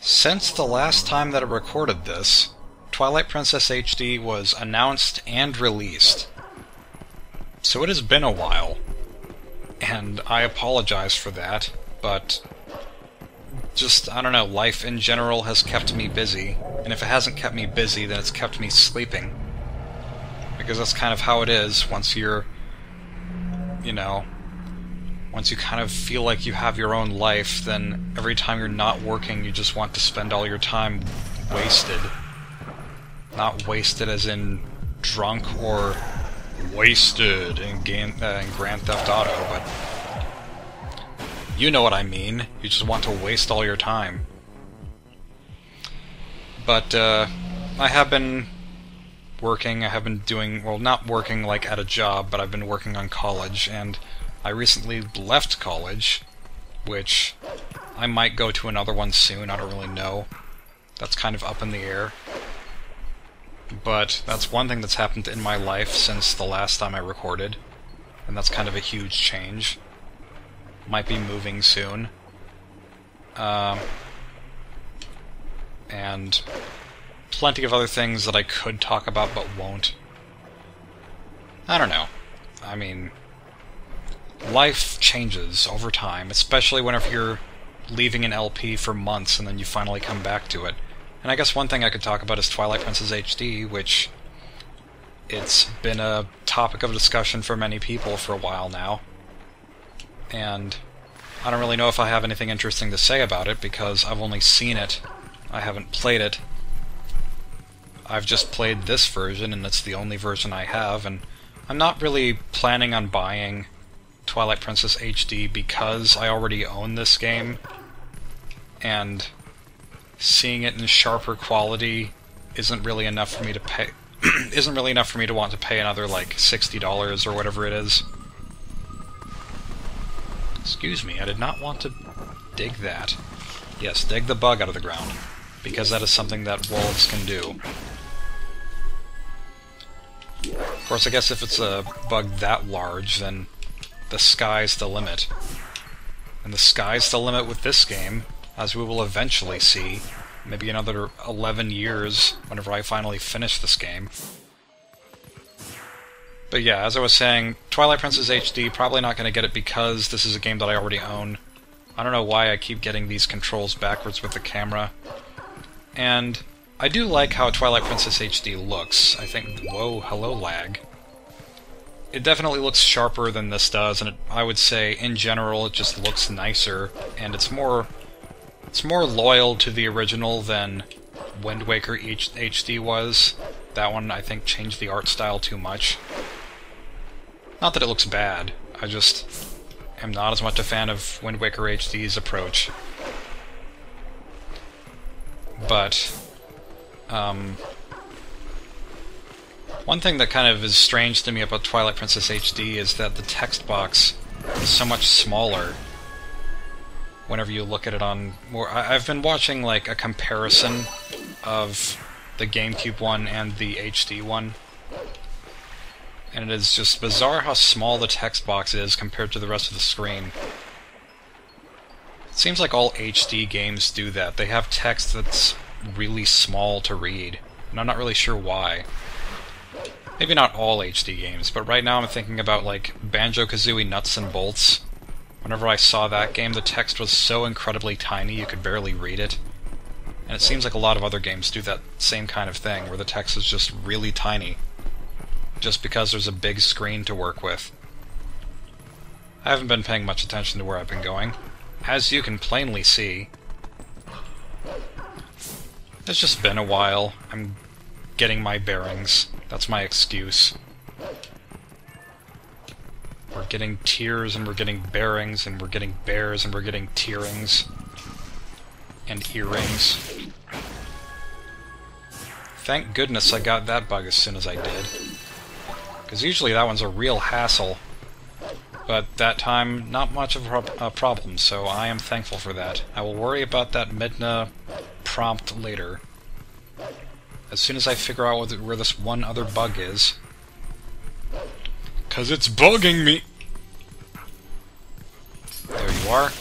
Since the last time that I recorded this, Twilight Princess HD was announced and released. So it has been a while, and I apologize for that, but just, I don't know, life in general has kept me busy, and if it hasn't kept me busy, then it's kept me sleeping. Because that's kind of how it is once you're, once you kind of feel like you have your own life, then every time you're not working, you just want to spend all your time wasted. Not wasted as in drunk or wasted in Grand Theft Auto, but you know what I mean. You just want to waste all your time. But I have been working, I have been doing, well, not working like at a job, but I've been working on college, and I recently left college, which I might go to another one soon, I don't really know. That's kind of up in the air. But that's one thing that's happened in my life since the last time I recorded, and that's kind of a huge change. Might be moving soon. And plenty of other things that I could talk about but won't. I don't know. I mean, life changes over time, especially whenever you're leaving an LP for months and then you finally come back to it. And I guess one thing I could talk about is Twilight Princess HD, which it's been a topic of discussion for many people for a while now. And I don't really know if I have anything interesting to say about it, because I've only seen it. I haven't played it. I've just played this version, and it's the only version I have, and I'm not really planning on buying Twilight Princess HD because I already own this game, and seeing it in sharper quality isn't really enough for me to pay. Isn't really enough for me to want to pay another like $60 or whatever it is. Excuse me, I did not want to dig that. Yes, dig the bug out of the ground, because that is something that wolves can do. Of course, I guess if it's a bug that large, then the sky's the limit. And the sky's the limit with this game, as we will eventually see. Maybe another 11 years, whenever I finally finish this game. But yeah, as I was saying, Twilight Princess HD, probably not going to get it because this is a game that I already own. I don't know why I keep getting these controls backwards with the camera. And I do like how Twilight Princess HD looks. I think... Whoa, hello lag. It definitely looks sharper than this does, and I would say, in general, it just looks nicer, and it's more loyal to the original than Wind Waker HD was. That one, I think, changed the art style too much. Not that it looks bad, I just am not as much a fan of Wind Waker HD's approach. But, one thing that kind of is strange to me about Twilight Princess HD is that the text box is so much smaller whenever you look at it on more... I've been watching, like, a comparison of the GameCube one and the HD one, and it is just bizarre how small the text box is compared to the rest of the screen. It seems like all HD games do that. They have text that's really small to read, and I'm not really sure why. Maybe not all HD games, but right now I'm thinking about, like, Banjo-Kazooie Nuts and Bolts. Whenever I saw that game, the text was so incredibly tiny you could barely read it. And it seems like a lot of other games do that same kind of thing, where the text is just really tiny, just because there's a big screen to work with. I haven't been paying much attention to where I've been going, as you can plainly see. It's just been a while. I'm getting my bearings. That's my excuse. We're getting tears, and we're getting bearings, and we're getting bears, and we're getting tearings. And earrings. Thank goodness I got that bug as soon as I did. Because usually that one's a real hassle. But that time, not much of a problem, so I am thankful for that. I will worry about that Midna prompt later. As soon as I figure out where this one other bug is. 'Cause it's bugging me! There you are.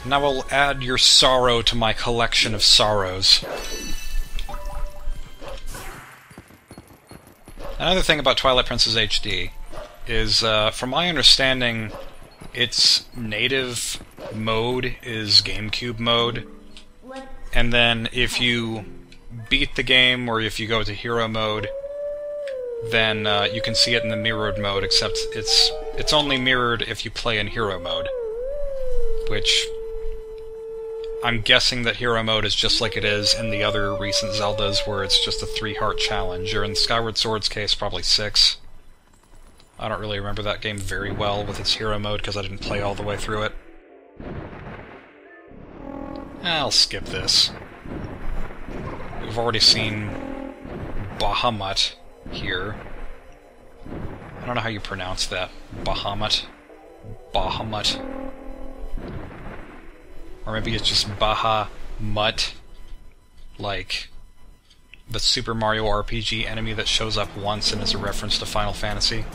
And I will add your sorrow to my collection of sorrows. Another thing about Twilight Princess HD is, from my understanding, its native mode is GameCube mode, and then if you beat the game, or if you go to hero mode, then you can see it in the mirrored mode, except it's only mirrored if you play in hero mode. Which, I'm guessing that hero mode is just like it is in the other recent Zeldas, where it's just a 3-heart challenge, or in Skyward Sword's case, probably 6. I don't really remember that game very well with its hero mode, because I didn't play all the way through it. I'll skip this. We've already seen Bahamut here. I don't know how you pronounce that. Bahamut? Bahamut? Or maybe it's just Bahamut, like the Super Mario RPG enemy that shows up once and is a reference to Final Fantasy.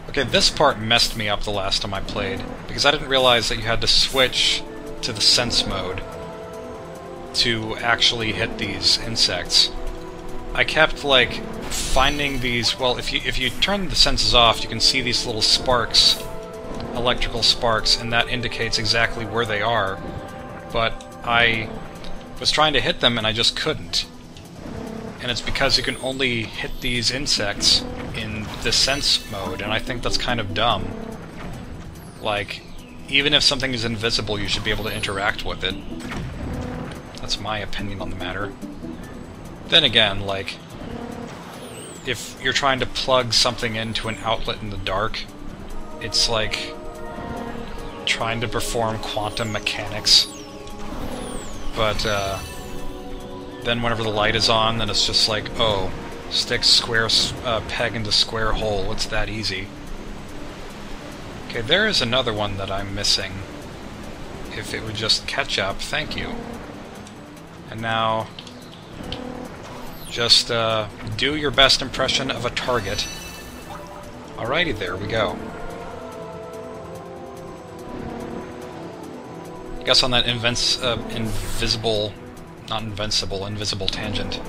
Okay, this part messed me up the last time I played, because I didn't realize that you had to switch to the sense mode to actually hit these insects. I kept, like, finding these... Well, if you turn the senses off, you can see these little sparks, electrical sparks, and that indicates exactly where they are. But I was trying to hit them and I just couldn't. And it's because you can only hit these insects in the sense mode, and I think that's kind of dumb. Like, even if something is invisible, you should be able to interact with it. That's my opinion on the matter. Then again, like, if you're trying to plug something into an outlet in the dark, it's like trying to perform quantum mechanics. But, then whenever the light is on, then it's just like, oh, stick square peg into square hole, it's that easy. Okay, there is another one that I'm missing. If it would just catch up, thank you. And now, just do your best impression of a target. Alrighty, there we go. I guess on that invisible tangent.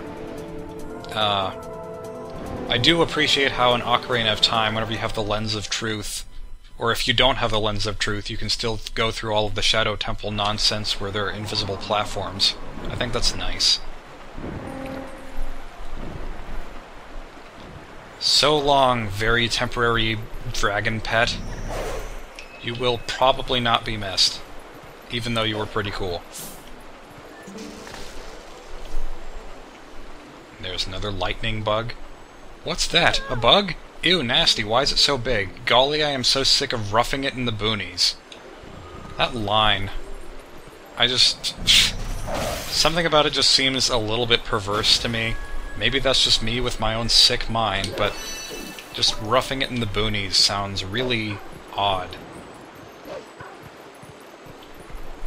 I do appreciate how in Ocarina of Time, whenever you have the Lens of Truth, or if you don't have the Lens of Truth, you can still go through all of the Shadow Temple nonsense where there are invisible platforms. I think that's nice. So long, very temporary dragon pet. You will probably not be missed, even though you were pretty cool. There's another lightning bug. What's that? A bug? Ew, nasty. Why is it so big? Golly, I am so sick of roughing it in the boonies. That line. I just... Something about it just seems a little bit perverse to me. Maybe that's just me with my own sick mind, but just roughing it in the boonies sounds really odd.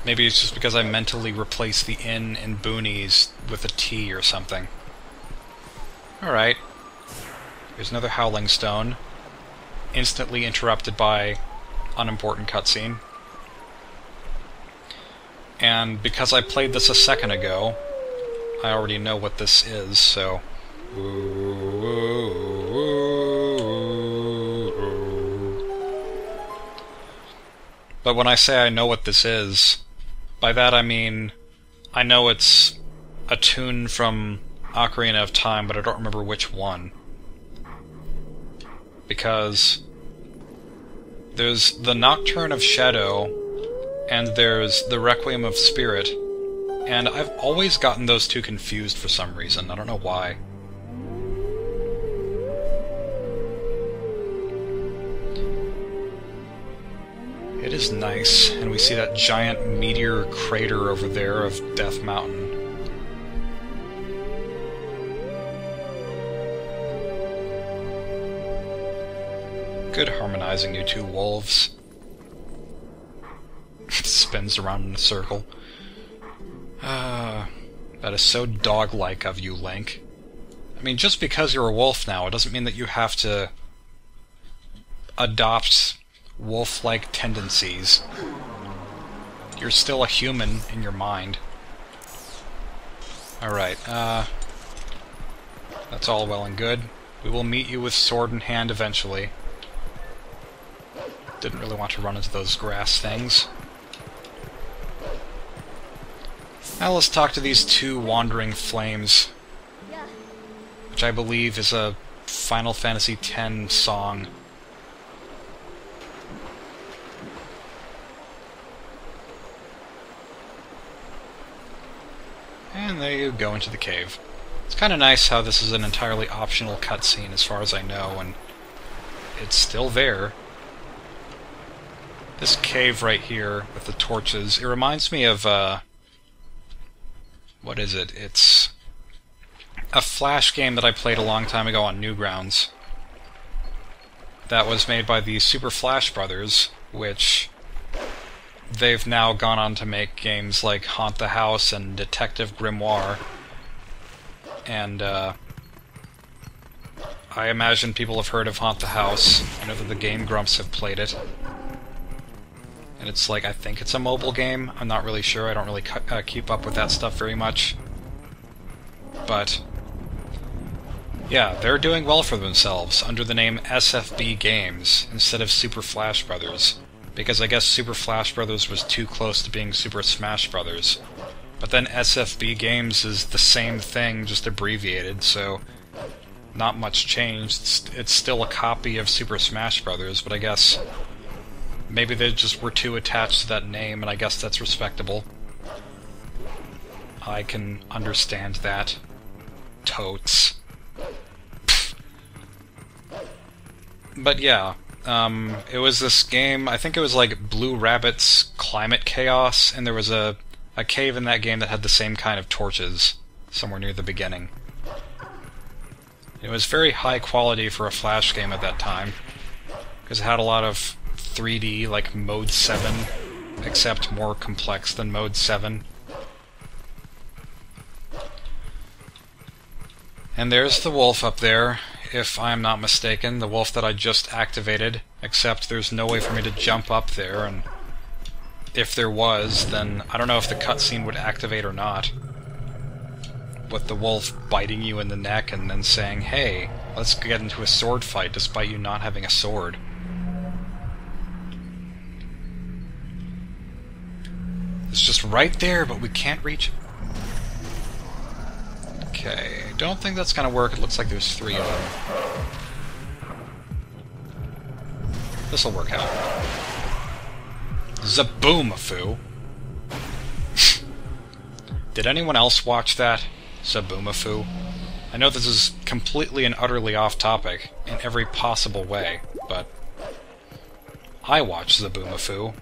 Maybe it's just because I mentally replaced the N in boonies with a T or something. Alright. Here's another Howling Stone. Instantly interrupted by unimportant cutscene. And because I played this a second ago, I already know what this is, so... But when I say I know what this is, by that I mean I know it's a tune from Ocarina of Time, but I don't remember which one. Because there's the Nocturne of Shadow, and there's the Requiem of Spirit, and I've always gotten those two confused for some reason. I don't know why. It is nice, and we see that giant meteor crater over there of Death Mountain. Good harmonizing, you two wolves. Spins around in a circle. That is so dog-like of you, Link. I mean, just because you're a wolf now, it doesn't mean that you have to adopt wolf-like tendencies. You're still a human in your mind. Alright, that's all well and good. We will meet you with sword in hand eventually. Didn't really want to run into those grass things. Now let's talk to these two wandering flames, which I believe is a Final Fantasy X song. And there you go into the cave. It's kind of nice how this is an entirely optional cutscene as far as I know, and it's still there. This cave right here with the torches, it reminds me of, what is it? It's a Flash game that I played a long time ago on Newgrounds. That was made by the Super Flash Brothers, which they've now gone on to make games like Haunt the House and Detective Grimoire. And, I imagine people have heard of Haunt the House. I know that the Game Grumps have played it. And it's like, I think it's a mobile game. I'm not really sure. I don't really keep up with that stuff very much. But yeah, they're doing well for themselves under the name SFB Games instead of Super Flash Brothers. Because I guess Super Flash Brothers was too close to being Super Smash Brothers. But then SFB Games is the same thing, just abbreviated, so not much changed. It's still a copy of Super Smash Brothers, but I guess maybe they just were too attached to that name, and I guess that's respectable. I can understand that. Totes. But yeah, it was this game, I think it was like Blue Rabbit's Climate Chaos, and there was a cave in that game that had the same kind of torches somewhere near the beginning. It was very high quality for a Flash game at that time, because it had a lot of 3D, like Mode 7, except more complex than Mode 7. And there's the wolf up there, if I'm not mistaken, the wolf that I just activated, except there's no way for me to jump up there, and if there was, then I don't know if the cutscene would activate or not. With the wolf biting you in the neck and then saying, hey, let's get into a sword fight despite you not having a sword. It's just right there, but we can't reach it. Okay, don't think that's gonna work. It looks like there's 3 of them. This'll work out. Zaboomafoo. Did anyone else watch that? Zaboomafoo? I know this is completely and utterly off topic in every possible way, but I watched Zaboomafoo,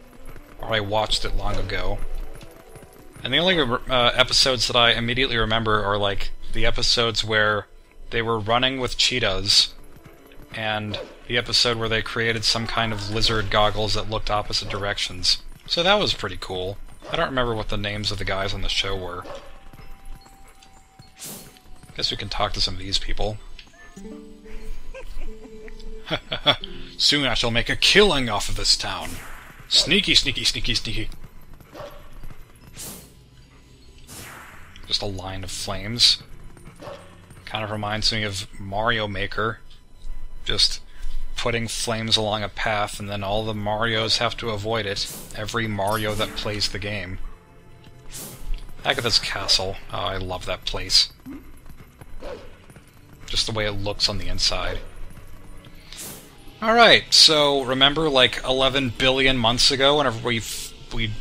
or I watched it long ago. And the only episodes that I immediately remember are like the episodes where they were running with cheetahs, and the episode where they created some kind of lizard goggles that looked opposite directions. So that was pretty cool. I don't remember what the names of the guys on the show were. Guess we can talk to some of these people. Soon I shall make a killing off of this town. Sneaky, sneaky, sneaky, sneaky. Just a line of flames. Kind of reminds me of Mario Maker. Just putting flames along a path, and then all the Marios have to avoid it. Every Mario that plays the game. Agatha's Castle. Oh, I love that place. Just the way it looks on the inside. Alright, so remember like 11 billion months ago whenever we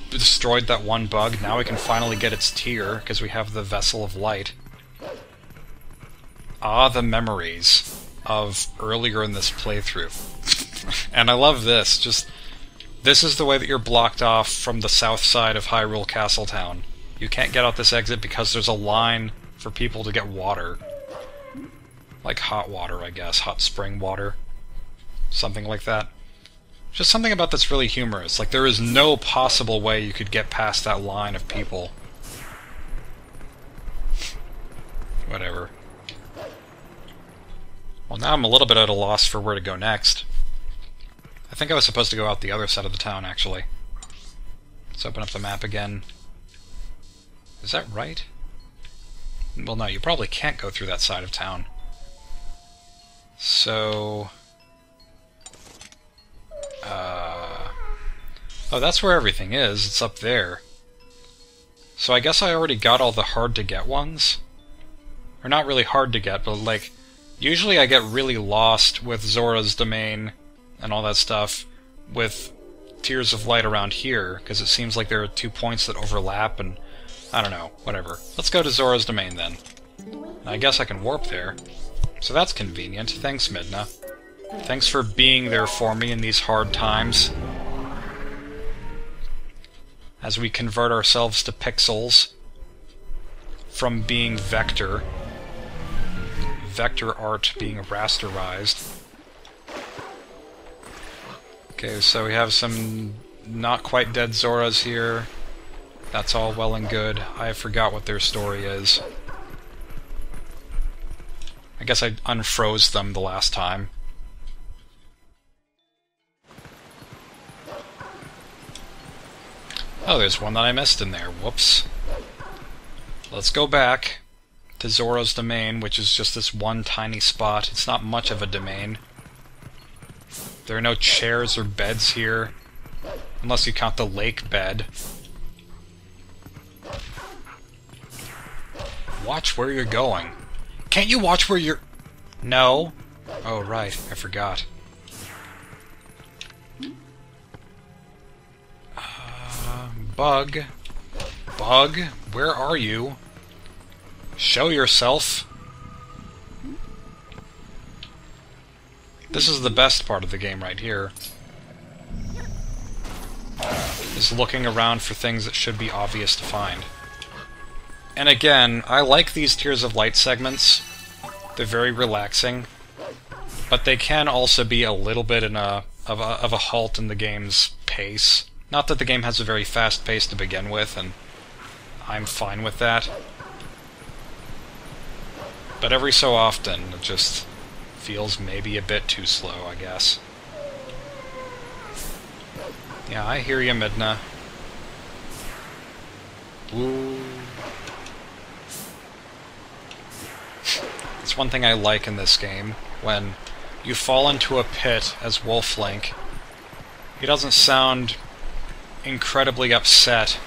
destroyed that one bug? Now we can finally get its tier, because we have the Vessel of Light. Ah, the memories of earlier in this playthrough. And I love this, this is the way that you're blocked off from the south side of Hyrule Castletown. You can't get out this exit because there's a line for people to get water. Like hot water, I guess. Hot spring water. Something like that. Just something about that's really humorous. Like, there is no possible way you could get past that line of people. Whatever. Well, now I'm a little bit at a loss for where to go next. I think I was supposed to go out the other side of the town, actually. Let's open up the map again. Is that right? Well, no, you probably can't go through that side of town. So... oh, that's where everything is. It's up there. So I guess I already got all the hard-to-get ones? Or not really hard to get, but like... usually I get really lost with Zora's Domain and all that stuff with Tears of Light around here, because it seems like there are 2 points that overlap, and I don't know, whatever. Let's go to Zora's Domain then. I guess I can warp there. So that's convenient. Thanks, Midna. Thanks for being there for me in these hard times. As we convert ourselves to pixels from being vector. Vector art being rasterized. Okay, so we have some not quite dead Zoras here. That's all well and good. I forgot what their story is. I guess I unfroze them the last time. Oh, there's one that I missed in there. Whoops. Let's go back to Zora's Domain, which is just this one tiny spot. It's not much of a domain. There are no chairs or beds here, unless you count the lake bed. Watch where you're going. Can't you watch where you're... No. Oh, right. I forgot. Bug. Bug, where are you? Show yourself. This is the best part of the game right here. Is looking around for things that should be obvious to find. And again, I like these Tears of Light segments. They're very relaxing. But they can also be a little bit of a halt in the game's pace. Not that the game has a very fast pace to begin with, and I'm fine with that. But every so often, it just feels maybe a bit too slow, I guess. Yeah, I hear you, Midna. Woo. It's one thing I like in this game, when you fall into a pit as Wolf Link, he doesn't sound incredibly upset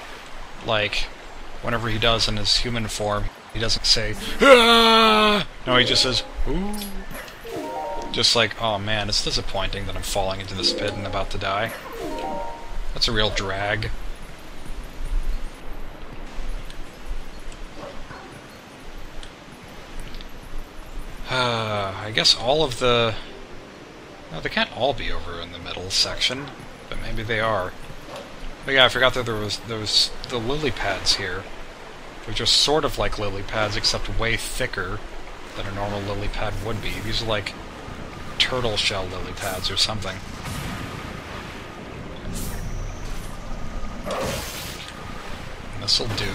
like whenever he does in his human form. He doesn't say, "Ah!" No, he just says, "Ooh." Just like, oh man, it's disappointing that I'm falling into this pit and about to die. That's a real drag. I guess all of the... No, they can't all be over in the middle section, but maybe they are. But yeah, I forgot that there was the lily pads here, which are sort of like lily pads, except way thicker than a normal lily pad would be. These are like turtle shell lily pads or something. This'll do.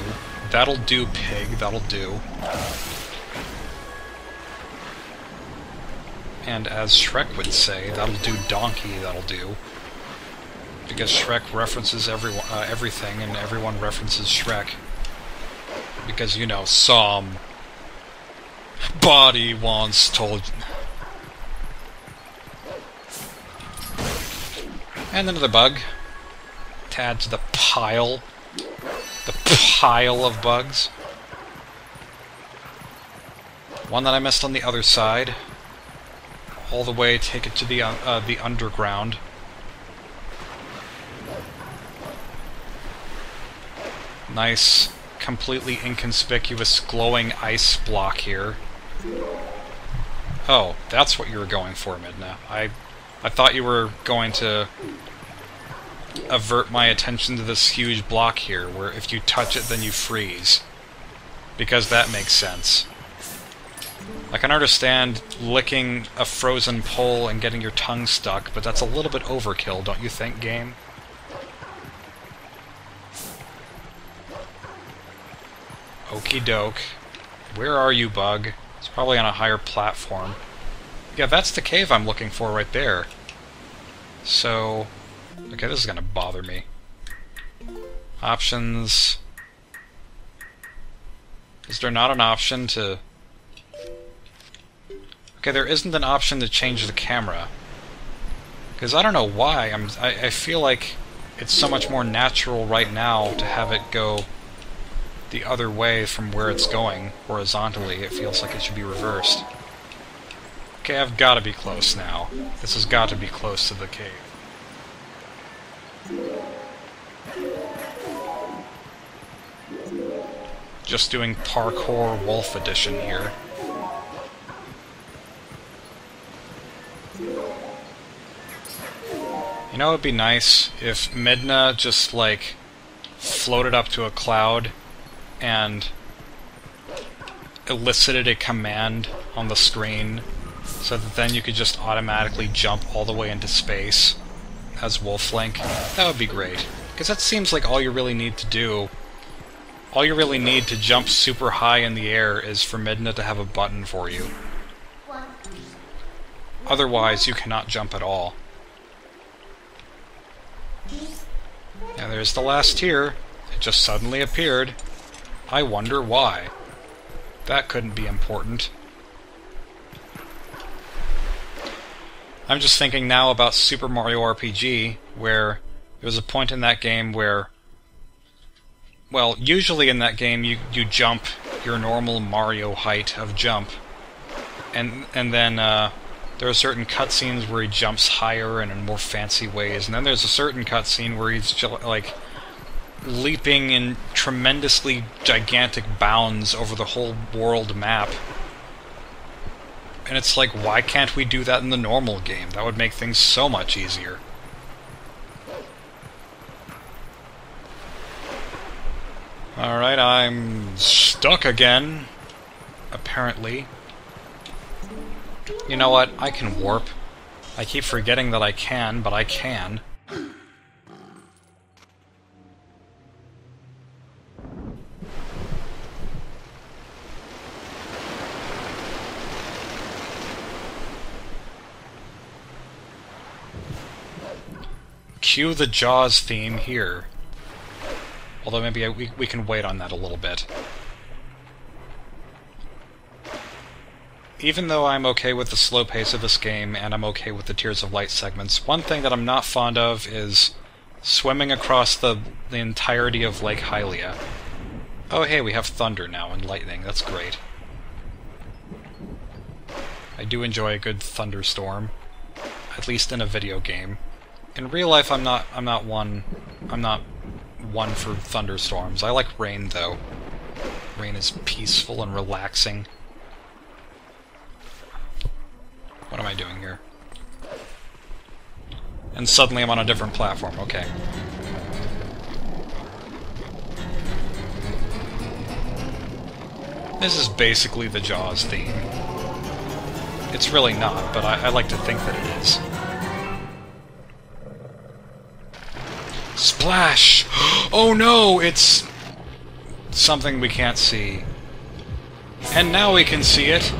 That'll do, pig. That'll do. And as Shrek would say, that'll do, donkey. That'll do. Because Shrek references everything, and everyone references Shrek. Because, you know, some body once told... And another bug. To add to the pile. The pile of bugs. One that I missed on the other side. All the way, take it to the underground. Nice, completely inconspicuous glowing ice block here. Oh, that's what you were going for, Midna. I thought you were going to avert my attention to this huge block here, where if you touch it, then you freeze. Because that makes sense. I can understand licking a frozen pole and getting your tongue stuck, but that's a little bit overkill, don't you think, game? Okie doke. Where are you, bug? It's probably on a higher platform. Yeah, that's the cave I'm looking for right there. So... Okay, this is gonna bother me. Options. Is there not an option to... Okay, there isn't an option to change the camera. Because I don't know why, I feel like it's so much more natural right now to have it go the other way from where it's going, horizontally. It feels like it should be reversed. Okay, I've got to be close now. This has got to be close to the cave. Just doing Parkour Wolf Edition here. You know, it'd be nice if Midna just, like, floated up to a cloud and elicited a command on the screen so that then you could just automatically jump all the way into space as Wolf Link. That would be great. Because that seems like all you really need to do. All you really need to jump super high in the air is for Midna to have a button for you. Otherwise, you cannot jump at all. Now there's the last tier. It just suddenly appeared. I wonder why. That couldn't be important. I'm just thinking now about Super Mario RPG, where there was a point in that game where... Well, usually in that game you jump your normal Mario height of jump. And then there are certain cutscenes where he jumps higher and in more fancy ways, and then there's a certain cutscene where he's like leaping in tremendously gigantic bounds over the whole world map. And it's like, why can't we do that in the normal game? That would make things so much easier. Alright, I'm stuck again. Apparently. You know what? I can warp. I keep forgetting that I can, but I can. Cue the Jaws theme here. Although maybe we can wait on that a little bit. Even though I'm okay with the slow pace of this game, and I'm okay with the Tears of Light segments, one thing that I'm not fond of is swimming across the entirety of Lake Hylia. Oh hey, we have thunder now and lightning, that's great. I do enjoy a good thunderstorm, at least in a video game. In real life, I'm not one for thunderstorms. I like rain though. Rain is peaceful and relaxing. What am I doing here? And suddenly I'm on a different platform, okay. This is basically the Jaws theme. It's really not, but I like to think that it is. Splash! Oh no, it's something we can't see. And now we can see it!